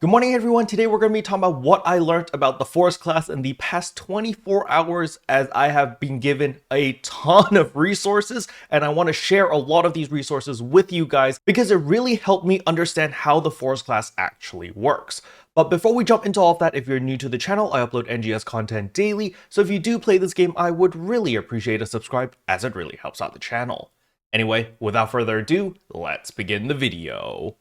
Good morning everyone, today we're going to be talking about what I learned about the Force class in the past 24 hours as I have been given a ton of resources and I want to share a lot of these resources with you guys because it really helped me understand how the Force class actually works. But before we jump into all of that, if you're new to the channel, I upload NGS content daily, so if you do play this game, I would really appreciate a subscribe as it really helps out the channel. Anyway, without further ado, let's begin the video.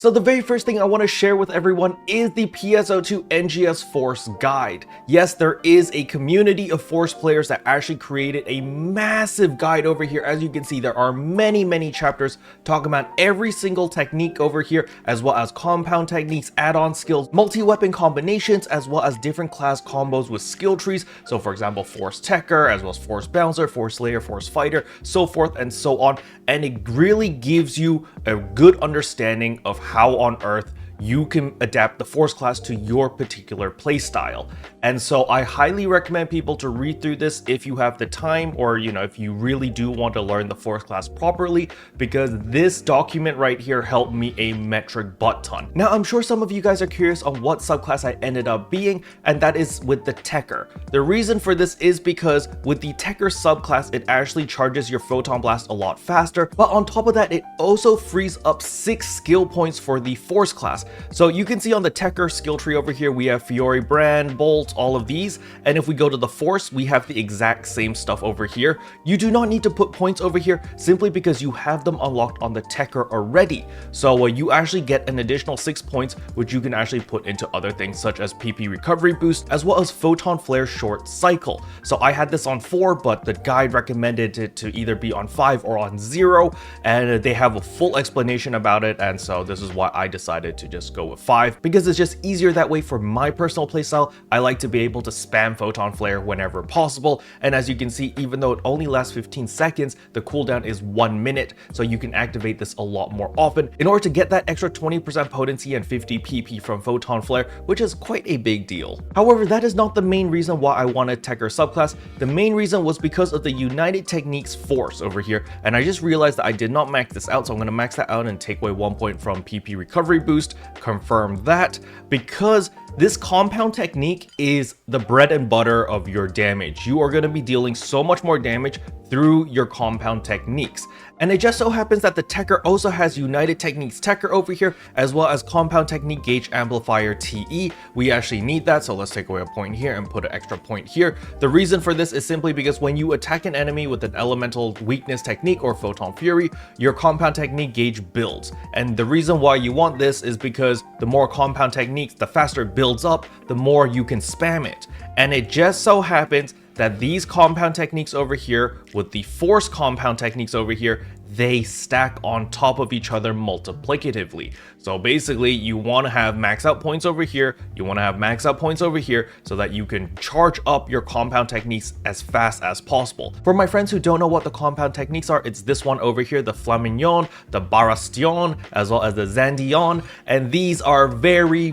So the very first thing I want to share with everyone is the PSO2 NGS Force guide. Yes, there is a community of Force players that actually created a massive guide over here. As you can see, there are many chapters talking about every single technique over here, as well as compound techniques, add-on skills, multi-weapon combinations, as well as different class combos with skill trees. So for example, Force Techer, as well as Force Bouncer, Force Slayer, Force Fighter, so forth and so on. And it really gives you a good understanding of how on earth you can adapt the Force class to your particular playstyle. And so I highly recommend people to read through this if you have the time, or if you really do want to learn the Force class properly, because this document right here helped me a metric butt ton. Now I'm sure some of you guys are curious on what subclass I ended up being, and that is with the Techer. The reason for this is because with the Techer subclass, it actually charges your Photon Blast a lot faster, but on top of that, it also frees up 6 skill points for the Force class. So you can see on the Techer skill tree over here, we have Fiori, Brand, Bolt, all of these. And if we go to the Force, we have the exact same stuff over here. You do not need to put points over here simply because you have them unlocked on the Techer already. So you actually get an additional 6 points, which you can actually put into other things such as PP Recovery Boost, as well as Photon Flare Short Cycle. So I had this on 4, but the guide recommended it to either be on 5 or on 0. And they have a full explanation about it. And so this is why I decided to just go with 5, because it's just easier that way for my personal playstyle. I like to be able to spam Photon Flare whenever possible, and as you can see, even though it only lasts 15 seconds, the cooldown is 1 minute, so you can activate this a lot more often in order to get that extra 20% potency and 50 PP from Photon Flare, which is quite a big deal. However, that is not the main reason why I wanted Techer subclass. The main reason was because of the United Techniques Force over here, and I just realized that I did not max this out, so I'm going to max that out and take away 1 point from PP Recovery Boost, confirm that, because this compound technique is the bread and butter of your damage. You are going to be dealing so much more damage through your compound techniques. And it just so happens that the Techer also has United Techniques Techer over here, as well as Compound Technique Gauge Amplifier TE. We actually need that, so let's take away a point here and put an extra point here. The reason for this is simply because when you attack an enemy with an Elemental Weakness Technique or Photon Fury, your Compound Technique gauge builds. And the reason why you want this is because the more compound techniques, the faster it builds up, the more you can spam it. And it just so happens that these compound techniques over here with the Force compound techniques over here, they stack on top of each other multiplicatively. So basically, you want to have max out points over here, you want to have max out points over here, so that you can charge up your compound techniques as fast as possible. For my friends who don't know what the compound techniques are, it's this one over here, the Flamignon, the Barastion, as well as the Zandion, and these are very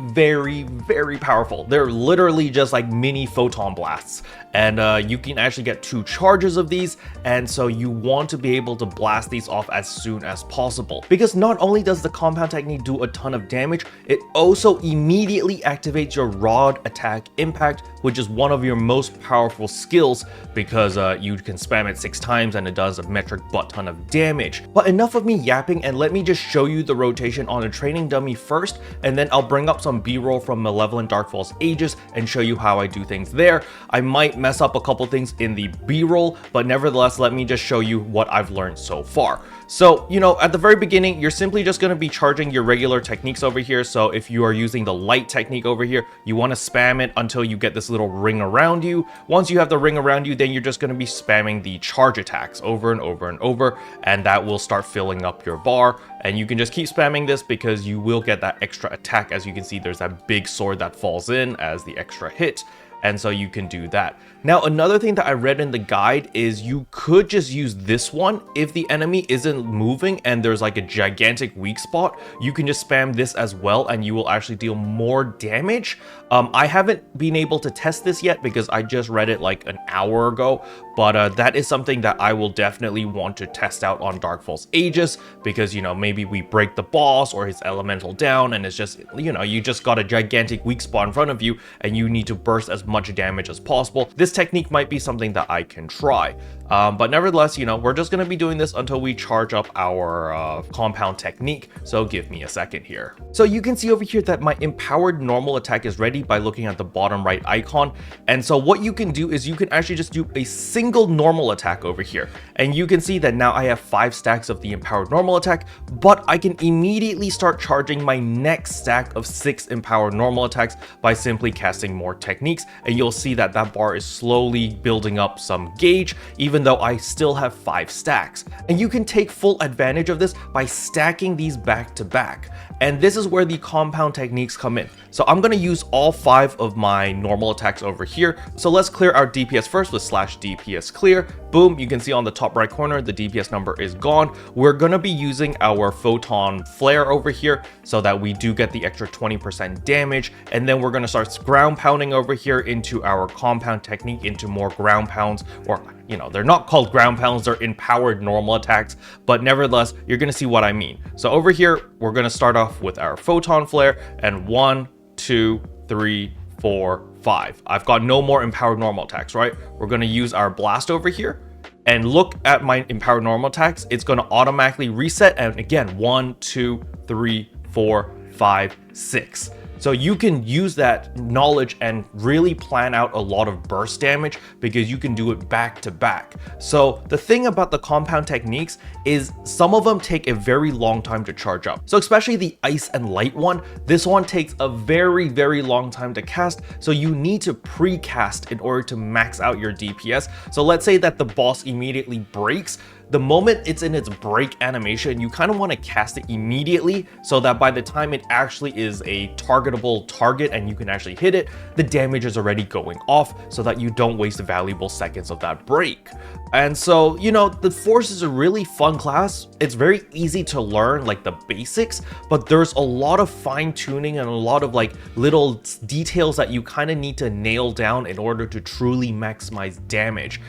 powerful. They're literally just like mini photon blasts, and you can actually get 2 charges of these, and so you want to be able to blast these off as soon as possible, because not only does the compound technique do a ton of damage, it also immediately activates your Rod Attack Impact, which is one of your most powerful skills, because you can spam it 6 times and it does a metric butt ton of damage. But enough of me yapping, and let me just show you the rotation on a training dummy first, and then I'll bring up some B-roll from Malevolent Darkfall's Aegis and show you how I do things there. I might mess up a couple things in the B-roll, but nevertheless, let me just show you what I've learned so far. So, at the very beginning, you're simply just going to be charging your regular techniques over here. So if you are using the light technique over here, you want to spam it until you get this little ring around you. Once you have the ring around you, then you're just going to be spamming the charge attacks over and over and over, and that will start filling up your bar. And you can just keep spamming this because you will get that extra attack. As you can see, there's that big sword that falls in as the extra hit. and so you can do that. Now, another thing that I read in the guide is you could just use this one if the enemy isn't moving and there's like a gigantic weak spot. You can just spam this as well and you will actually deal more damage. I haven't been able to test this yet because I just read it like an hour ago, but that is something that I will definitely want to test out on Dark Falls Aegis, because, you know, maybe we break the boss or his elemental down and it's just, you know, you just got a gigantic weak spot in front of you and you need to burst as much damage as possible. This technique might be something that I can try. But nevertheless, you know, we're just going to be doing this until we charge up our compound technique. So give me a second here. So you can see over here that my empowered normal attack is ready by looking at the bottom right icon. And so what you can do is you can actually just do a single normal attack over here. And you can see that now I have 5 stacks of the empowered normal attack, but I can immediately start charging my next stack of 6 empowered normal attacks by simply casting more techniques. And you'll see that that bar is slowly building up some gauge, even though I still have 5 stacks. And you can take full advantage of this by stacking these back to back. And this is where the compound techniques come in. So I'm going to use all 5 of my normal attacks over here. So let's clear our DPS first with /DPS clear. Boom, you can see on the top right corner, the DPS number is gone. We're going to be using our photon flare over here so that we do get the extra 20% damage. And then we're going to start ground pounding over here into our compound technique, into more ground pounds, or, you know, they're not called ground pounds, they're empowered normal attacks, but nevertheless, you're going to see what I mean. So over here, we're going to start off with our photon flare, and 1, 2, 3, 4, 5. I've got no more empowered normal attacks, right? We're going to use our blast over here, and look at my empowered normal attacks. It's going to automatically reset, and again, 1, 2, 3, 4, 5, 6. So you can use that knowledge and really plan out a lot of burst damage because you can do it back to back. So the thing about the compound techniques is some of them take a very long time to charge up. So especially the ice and light one, this one takes a very, very long time to cast. So you need to pre-cast in order to max out your DPS. So let's say that the boss immediately breaks. The moment it's in its break animation, you kind of want to cast it immediately so that by the time it actually is a targetable target and you can actually hit it, the damage is already going off so that you don't waste valuable seconds of that break. And so, you know, the Force is a really fun class. It's very easy to learn, like the basics, but there's a lot of fine tuning and a lot of like little details that you kind of need to nail down in order to truly maximize damage.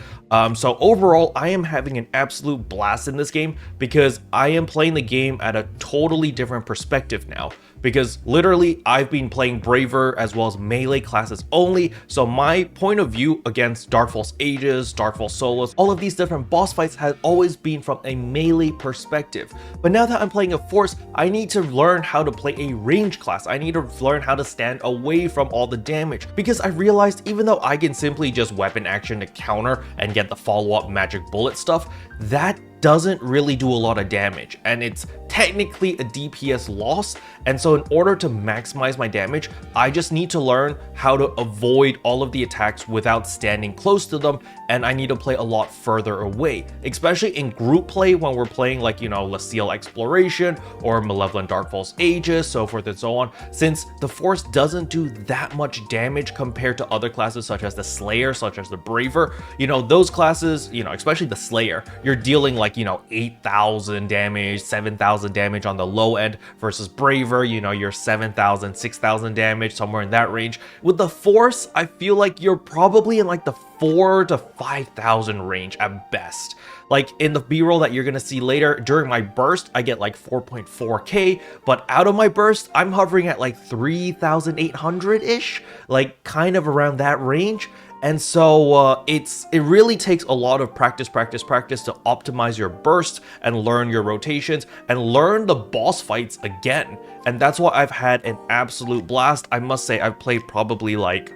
So overall, I am having an absolute blast in this game because I am playing the game at a totally different perspective now. Because literally, I've been playing Braver as well as melee classes only, so my point of view against Dark Falls Aegis, Dark Falls Solos, all of these different boss fights has always been from a melee perspective. But now that I'm playing a Force, I need to learn how to play a range class. I need to learn how to stand away from all the damage, because I realized even though I can simply just weapon action to counter and get the follow-up magic bullet stuff, that doesn't really do a lot of damage, and it's technically a DPS loss. And so in order to maximize my damage, I just need to learn how to avoid all of the attacks without standing close to them, and I need to play a lot further away, especially in group play when we're playing like, you know, Lucille Exploration or Malevolent Dark Falls Aegis, so forth and so on, since the Force doesn't do that much damage compared to other classes such as the Slayer, such as the Braver. You know, those classes, you know, especially the Slayer, you're dealing like, you know, 8,000 damage, 7,000 damage on the low end, versus Braver, you know, you're 7,000, 6,000 damage, somewhere in that range. With the Force, I feel like you're probably in like the 4,000 to 5,000 range at best. Like in the B-roll that you're gonna see later, during my burst, I get like 4.4k, but out of my burst, I'm hovering at like 3,800-ish, like kind of around that range. And so it really takes a lot of practice to optimize your burst and learn your rotations and learn the boss fights again. And that's why I've had an absolute blast. I must say I've played probably like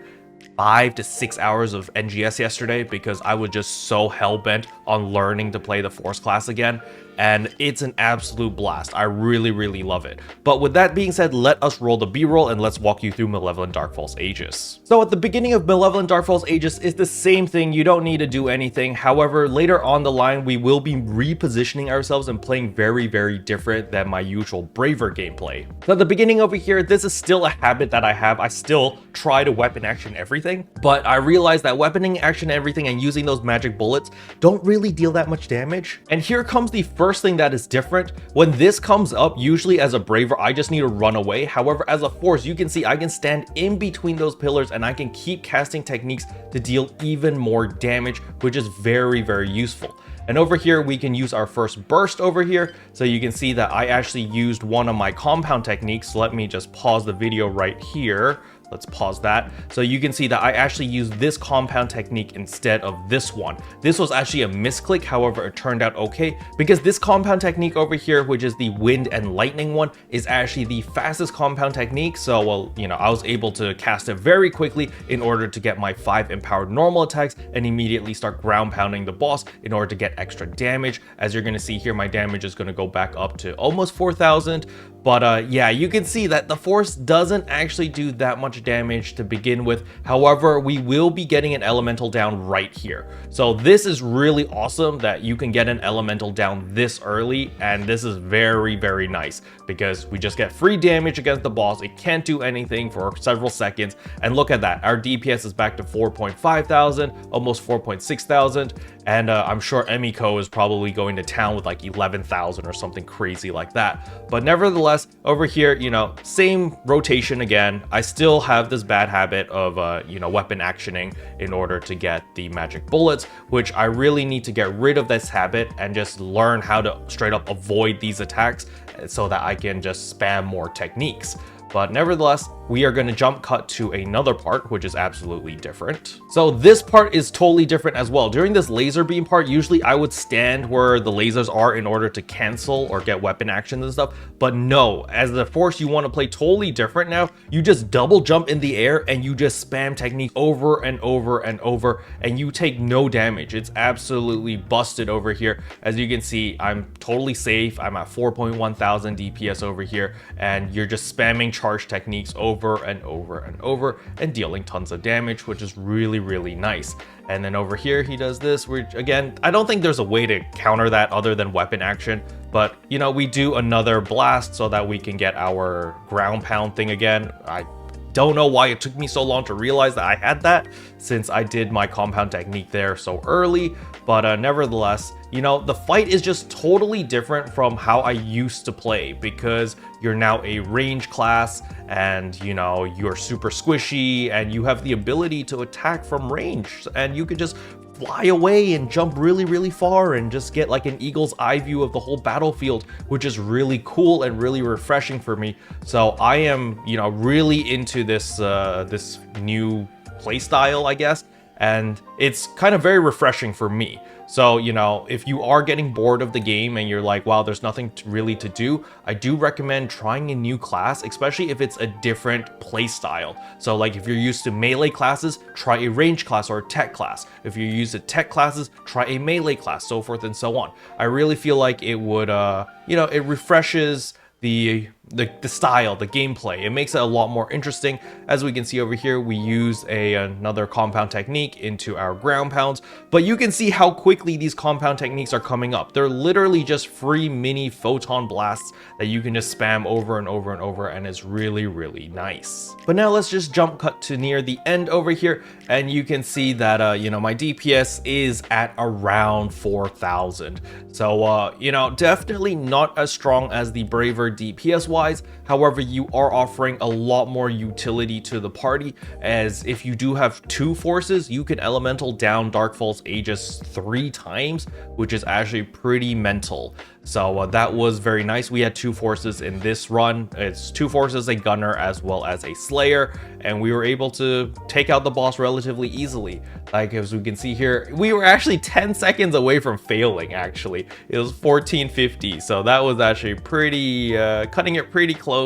5 to 6 hours of NGS yesterday because I was just so hell-bent on learning to play the Force class again, and it's an absolute blast. I really love it. But with that being said, let us roll the B-roll and let's walk you through Malevolent Darkfall's Aegis. So at the beginning of Malevolent Darkfall's Aegis is the same thing. You don't need to do anything. However, later on the line, we will be repositioning ourselves and playing very different than my usual Braver gameplay. So at the beginning over here, this is still a habit that I have. I still try to weapon action everything, but I realized that weaponing action everything and using those magic bullets don't really deal that much damage. And here comes the first thing that is different. When this comes up, usually as a Braver, I just need to run away. However, as a Force, you can see I can stand in between those pillars and I can keep casting techniques to deal even more damage, which is very useful. And over here, we can use our first burst over here. So you can see that I actually used one of my compound techniques. Let me just pause the video right here. Let's pause that. So you can see that I actually used this compound technique instead of this one. This was actually a misclick, however, it turned out okay because this compound technique over here, which is the wind and lightning one, is actually the fastest compound technique. So, well, you know, I was able to cast it very quickly in order to get my 5 empowered normal attacks and immediately start ground pounding the boss in order to get extra damage. As you're going to see here, my damage is going to go back up to almost 4,000. But yeah, you can see that the Force doesn't actually do that much damage to begin with. However, we will be getting an elemental down right here. So this is really awesome that you can get an elemental down this early, and this is very nice because we just get free damage against the boss. It can't do anything for several seconds, and look at that, our DPS is back to 4.5 thousand, almost 4.6 thousand, and I'm sure Emiko is probably going to town with like 11,000 or something crazy like that. But nevertheless, over here, you know, same rotation again. I still have this bad habit of, you know, weapon actioning in order to get the magic bullets, which I really need to get rid of this habit and just learn how to straight up avoid these attacks so that I can just spam more techniques. But nevertheless, we are going to jump cut to another part, which is absolutely different. So this part is totally different as well. During this laser beam part, usually I would stand where the lasers are in order to cancel or get weapon actions and stuff. But no, as the Force, you want to play totally different now. You just double jump in the air and you just spam technique over and over and you take no damage. It's absolutely busted over here. As you can see, I'm totally safe. I'm at 4.1 thousand DPS over here, and you're just spamming charge techniques over and over and dealing tons of damage, which is really nice. And then over here he does this, which again, I don't think there's a way to counter that other than weapon action, but you know, we do another blast so that we can get our ground pound thing again. I don't know why it took me so long to realize that I had that, since I did my compound technique there so early. But nevertheless, you know, the fight is just totally different from how I used to play, because you're now a range class and, you know, you're super squishy and you have the ability to attack from range, and you can just fly away and jump really far and just get like an eagle's eye view of the whole battlefield, which is really cool and really refreshing for me. So I am, you know, really into this this new playstyle, I guess, and it's kind of very refreshing for me. So, you know, if you are getting bored of the game and you're like, wow, there's nothing really to do, I do recommend trying a new class, especially if it's a different play style. So like if you're used to melee classes, try a range class or a tech class. If you're used to tech classes, try a melee class, so forth and so on. I really feel like it would, you know, it refreshes the style, the gameplay. It makes it a lot more interesting. As we can see over here, we use another compound technique into our ground pounds, but you can see how quickly these compound techniques are coming up. They're literally just free mini photon blasts that you can just spam over and over, and it's really nice. But now let's just jump cut to near the end over here, and you can see that you know, my DPS is at around 4,000. So you know, definitely not as strong as the Braver DPS wise. However, you are offering a lot more utility to the party, as if you do have 2 forces, you can elemental down Darkfall's Aegis 3 times, which is actually pretty mental. So that was very nice. We had 2 forces in this run. It's 2 forces, a gunner as well as a slayer, and we were able to take out the boss relatively easily. Like, as we can see here, we were actually 10 seconds away from failing. Actually, it was 1450, so that was actually pretty cutting it pretty close.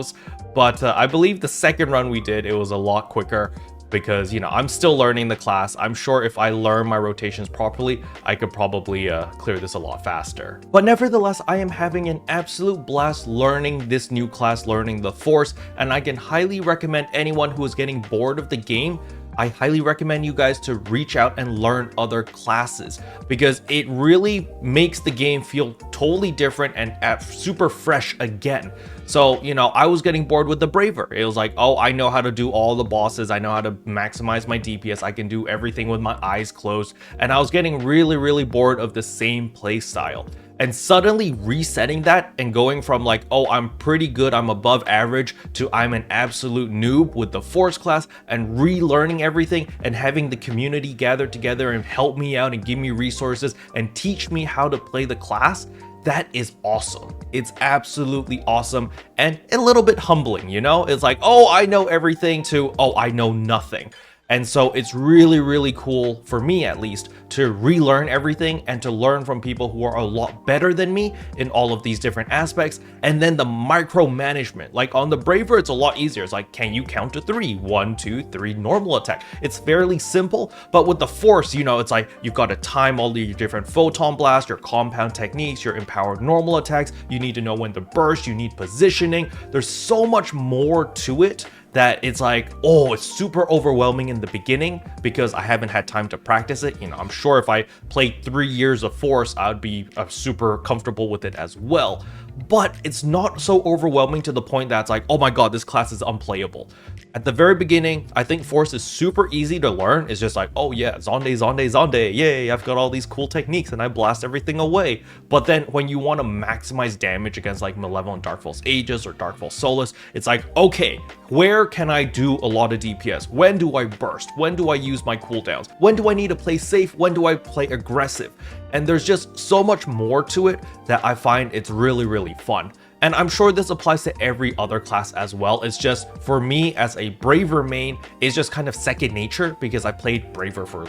But I believe the second run we did, it was a lot quicker. because, you know, I'm still learning the class. I'm sure if I learn my rotations properly, I could probably clear this a lot faster. But nevertheless, I am having an absolute blast learning this new class, learning the Force, and I can highly recommend anyone who is getting bored of the game, I highly recommend you guys to reach out and learn other classes, because it really makes the game feel totally different and super fresh again. So, you know, I was getting bored with the Braver. It was like, oh, I know how to do all the bosses. I know how to maximize my DPS. I can do everything with my eyes closed. And I was getting really bored of the same play style. And suddenly resetting that and going from like, oh, I'm pretty good, I'm above average, to I'm an absolute noob with the Force class, and relearning everything and having the community gather together and help me out and give me resources and teach me how to play the class. That is awesome. It's absolutely awesome and a little bit humbling, you know? It's like, oh, I know everything, to, oh, I know nothing. And so it's really cool, for me at least, to relearn everything and to learn from people who are a lot better than me in all of these different aspects. And then the micromanagement, like on the Braver, it's a lot easier. It's like, can you count to 3? 1, 2, 3, normal attack. It's fairly simple, but with the Force, you know, it's like you've got to time all your different photon blasts, your compound techniques, your empowered normal attacks. You need to know when to burst, you need positioning. There's so much more to it that it's like, oh, it's super overwhelming in the beginning because I haven't had time to practice it. You know, I'm sure if I played 3 years of Force, I'd be super comfortable with it as well. But it's not so overwhelming to the point that it's like, oh my god, this class is unplayable. At the very beginning, I think Force is super easy to learn. It's just like, oh yeah, Zonde, yay, I've got all these cool techniques and I blast everything away. But then when you want to maximize damage against like Malevolent Dark False Aegis or Dark False Solus, it's like, okay, where can I do a lot of DPS? When do I burst? When do I use my cooldowns? When do I need to play safe? When do I play aggressive? And there's just so much more to it that I find it's really fun. And I'm sure this applies to every other class as well. It's just, for me as a Braver main, it's just kind of second nature because I played Braver for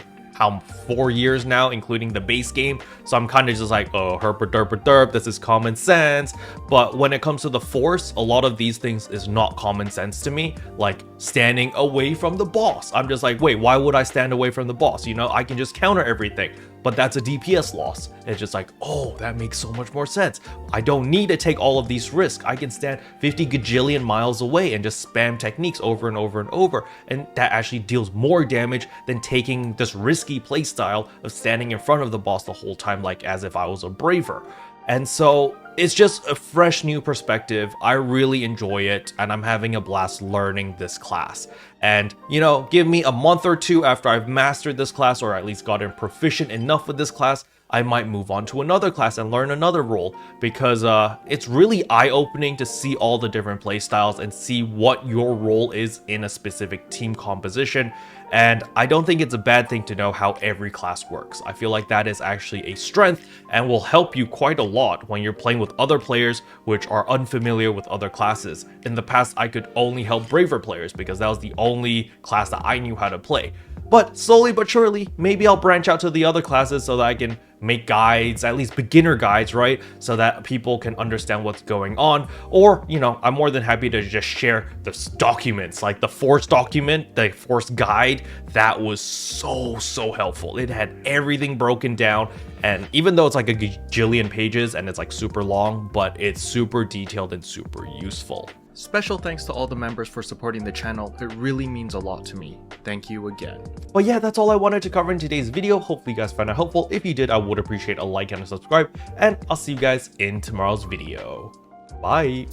4 years now, including the base game. So I'm kind of just like, oh, herp, this is common sense. But when it comes to the Force, a lot of these things is not common sense to me. Like standing away from the boss. I'm just like, wait, why would I stand away from the boss? You know, I can just counter everything. But that's a DPS loss. It's just like, oh, that makes so much more sense. I don't need to take all of these risks. I can stand 50 gajillion miles away and just spam techniques over and over and over. And that actually deals more damage than taking this risky playstyle of standing in front of the boss the whole time, like as if I was a Braver. And so it's just a fresh new perspective. I really enjoy it, and I'm having a blast learning this class. And, you know, give me a month or two after I've mastered this class, or at least gotten proficient enough with this class, I might move on to another class and learn another role, because it's really eye-opening to see all the different playstyles and see what your role is in a specific team composition. And I don't think it's a bad thing to know how every class works. I feel like that is actually a strength and will help you quite a lot when you're playing with other players which are unfamiliar with other classes. In the past, I could only help Braver players because that was the only class that I knew how to play. But slowly but surely, maybe I'll branch out to the other classes so that I can make guides, at least beginner guides, right? So that people can understand what's going on. Or, you know, I'm more than happy to just share the documents, like the Force document, the Force guide. That was so helpful. It had everything broken down. And even though it's like a gajillion pages and it's like super long, but it's super detailed and super useful. Special thanks to all the members for supporting the channel. It really means a lot to me. Thank you again. But yeah, that's all I wanted to cover in today's video. Hopefully you guys found it helpful. If you did, I would appreciate a like and a subscribe, and I'll see you guys in tomorrow's video. Bye.